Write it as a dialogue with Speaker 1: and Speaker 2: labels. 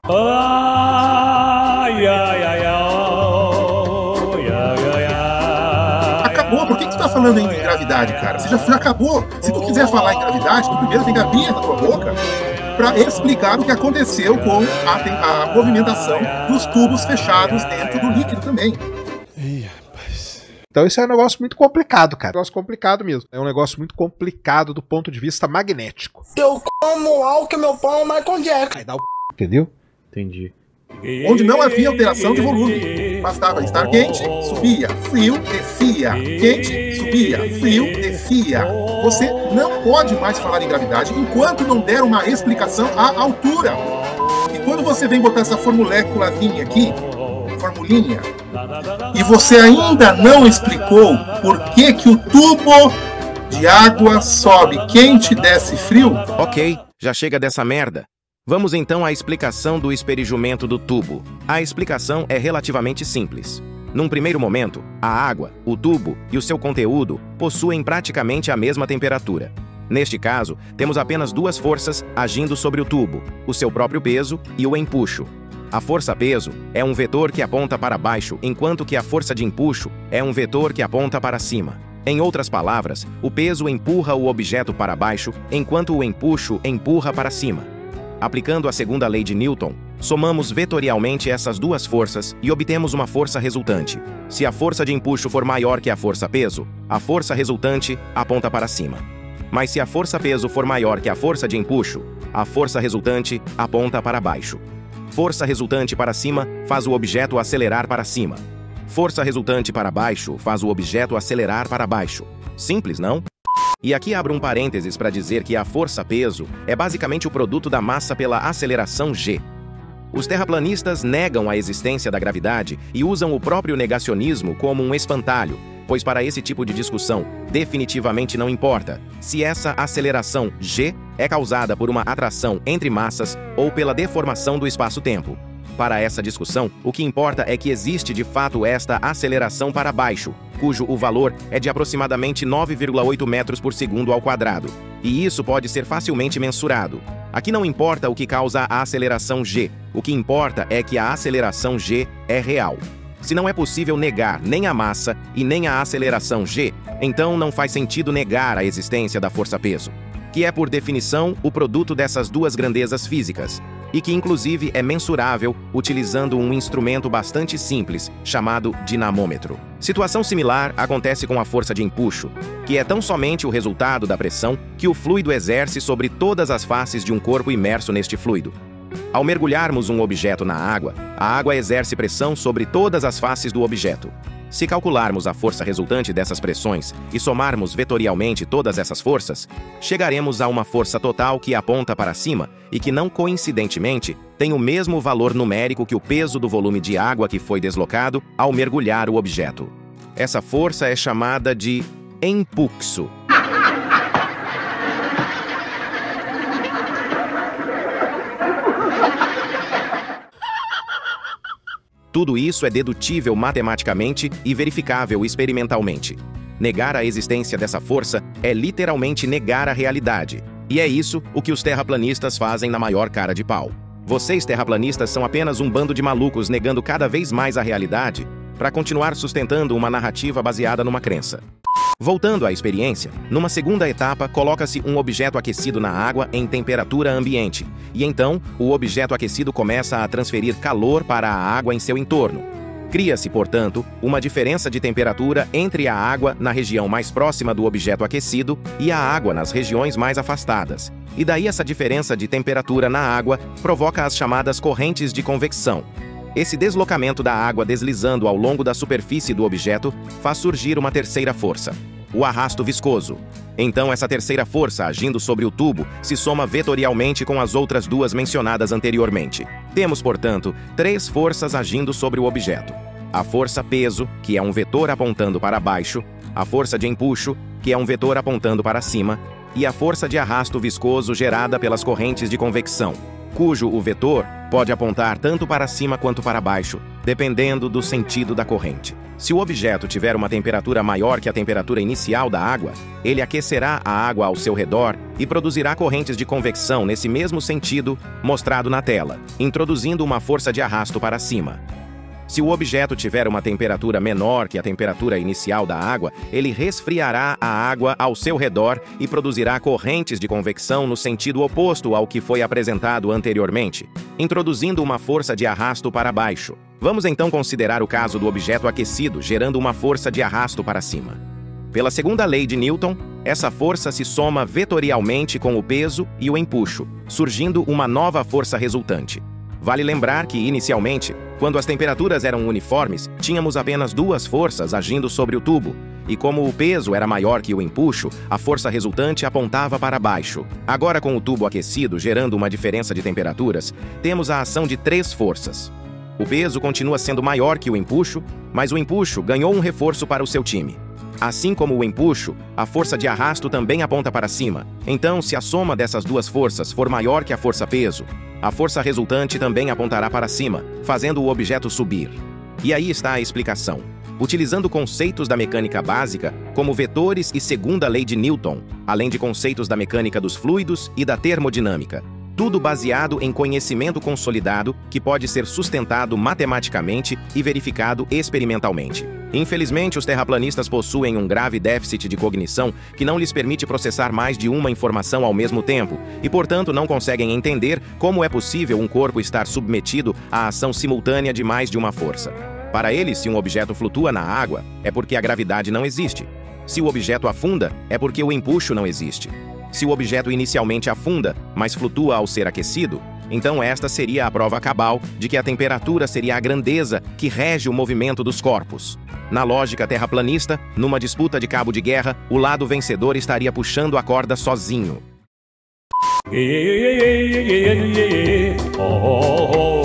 Speaker 1: Ai, ai, ai, ai, ai, ai.
Speaker 2: Acabou, por que tu tá falando em gravidade, cara? Você já acabou. Se tu quiser falar em gravidade, tu primeiro tem que abrir a tua boca para explicar o que aconteceu com a movimentação dos tubos fechados dentro do líquido também.
Speaker 3: Ih, rapaz. Então isso é um negócio muito complicado, cara. É um negócio complicado mesmo. É um negócio muito complicado do ponto de vista magnético.
Speaker 4: Eu como álcool, meu pão é o Michael Jackson.
Speaker 3: Vai dar o entendeu?
Speaker 5: Entendi.
Speaker 2: Onde não havia alteração de volume. Bastava estar quente, subia, frio, descia. Quente, subia, frio, descia. Você não pode mais falar em gravidade enquanto não der uma explicação à altura. E quando você vem botar essa formuléculazinha aqui, formulinha, e você ainda não explicou por que que o tubo de água sobe quente e desce frio?
Speaker 6: Ok, já chega dessa merda. Vamos então à explicação do esperijumento do tubo. A explicação é relativamente simples. Num primeiro momento, a água, o tubo e o seu conteúdo possuem praticamente a mesma temperatura. Neste caso, temos apenas duas forças agindo sobre o tubo, o seu próprio peso e o empuxo. A força-peso é um vetor que aponta para baixo, enquanto que a força de empuxo é um vetor que aponta para cima. Em outras palavras, o peso empurra o objeto para baixo, enquanto o empuxo empurra para cima. Aplicando a segunda lei de Newton, somamos vetorialmente essas duas forças e obtemos uma força resultante. Se a força de empuxo for maior que a força-peso, a força resultante aponta para cima. Mas se a força-peso for maior que a força de empuxo, a força resultante aponta para baixo. Força resultante para cima faz o objeto acelerar para cima. Força resultante para baixo faz o objeto acelerar para baixo. Simples, não? E aqui abro um parênteses para dizer que a força-peso é basicamente o produto da massa pela aceleração g. Os terraplanistas negam a existência da gravidade e usam o próprio negacionismo como um espantalho, pois para esse tipo de discussão definitivamente não importa se essa aceleração g é causada por uma atração entre massas ou pela deformação do espaço-tempo. Para essa discussão, o que importa é que existe de fato esta aceleração para baixo, cujo o valor é de aproximadamente 9,8 metros por segundo ao quadrado. E isso pode ser facilmente mensurado. Aqui não importa o que causa a aceleração g, o que importa é que a aceleração g é real. Se não é possível negar nem a massa e nem a aceleração g, então não faz sentido negar a existência da força-peso, que é por definição o produto dessas duas grandezas físicas, e que inclusive é mensurável utilizando um instrumento bastante simples, chamado dinamômetro. Situação similar acontece com a força de empuxo, que é tão somente o resultado da pressão que o fluido exerce sobre todas as faces de um corpo imerso neste fluido. Ao mergulharmos um objeto na água, a água exerce pressão sobre todas as faces do objeto. Se calcularmos a força resultante dessas pressões e somarmos vetorialmente todas essas forças, chegaremos a uma força total que aponta para cima e que não coincidentemente tem o mesmo valor numérico que o peso do volume de água que foi deslocado ao mergulhar o objeto. Essa força é chamada de empuxo. Tudo isso é dedutível matematicamente e verificável experimentalmente. Negar a existência dessa força é literalmente negar a realidade. E é isso o que os terraplanistas fazem na maior cara de pau. Vocês, terraplanistas, são apenas um bando de malucos negando cada vez mais a realidade para continuar sustentando uma narrativa baseada numa crença. Voltando à experiência, numa segunda etapa, coloca-se um objeto aquecido na água em temperatura ambiente, e então o objeto aquecido começa a transferir calor para a água em seu entorno. Cria-se, portanto, uma diferença de temperatura entre a água na região mais próxima do objeto aquecido e a água nas regiões mais afastadas. E daí essa diferença de temperatura na água provoca as chamadas correntes de convecção. Esse deslocamento da água deslizando ao longo da superfície do objeto faz surgir uma terceira força, o arrasto viscoso. Então, essa terceira força, agindo sobre o tubo, se soma vetorialmente com as outras duas mencionadas anteriormente. Temos, portanto, três forças agindo sobre o objeto. A força peso, que é um vetor apontando para baixo, a força de empuxo, que é um vetor apontando para cima, e a força de arrasto viscoso gerada pelas correntes de convecção, cujo o vetor pode apontar tanto para cima quanto para baixo, dependendo do sentido da corrente. Se o objeto tiver uma temperatura maior que a temperatura inicial da água, ele aquecerá a água ao seu redor e produzirá correntes de convecção nesse mesmo sentido mostrado na tela, introduzindo uma força de arrasto para cima. Se o objeto tiver uma temperatura menor que a temperatura inicial da água, ele resfriará a água ao seu redor e produzirá correntes de convecção no sentido oposto ao que foi apresentado anteriormente, introduzindo uma força de arrasto para baixo. Vamos então considerar o caso do objeto aquecido, gerando uma força de arrasto para cima. Pela segunda lei de Newton, essa força se soma vetorialmente com o peso e o empuxo, surgindo uma nova força resultante. Vale lembrar que, inicialmente, quando as temperaturas eram uniformes, tínhamos apenas duas forças agindo sobre o tubo, e como o peso era maior que o empuxo, a força resultante apontava para baixo. Agora, com o tubo aquecido gerando uma diferença de temperaturas, temos a ação de três forças. O peso continua sendo maior que o empuxo, mas o empuxo ganhou um reforço para o seu time. Assim como o empuxo, a força de arrasto também aponta para cima. Então, se a soma dessas duas forças for maior que a força peso, a força resultante também apontará para cima, fazendo o objeto subir. E aí está a explicação. Utilizando conceitos da mecânica básica, como vetores e segunda lei de Newton, além de conceitos da mecânica dos fluidos e da termodinâmica. Tudo baseado em conhecimento consolidado que pode ser sustentado matematicamente e verificado experimentalmente. Infelizmente, os terraplanistas possuem um grave déficit de cognição que não lhes permite processar mais de uma informação ao mesmo tempo e, portanto, não conseguem entender como é possível um corpo estar submetido à ação simultânea de mais de uma força. Para eles, se um objeto flutua na água, é porque a gravidade não existe. Se o objeto afunda, é porque o empuxo não existe. Se o objeto inicialmente afunda, mas flutua ao ser aquecido, então esta seria a prova cabal de que a temperatura seria a grandeza que rege o movimento dos corpos. Na lógica terraplanista, numa disputa de cabo de guerra, o lado vencedor estaria puxando a corda sozinho.
Speaker 1: Oh, oh, oh.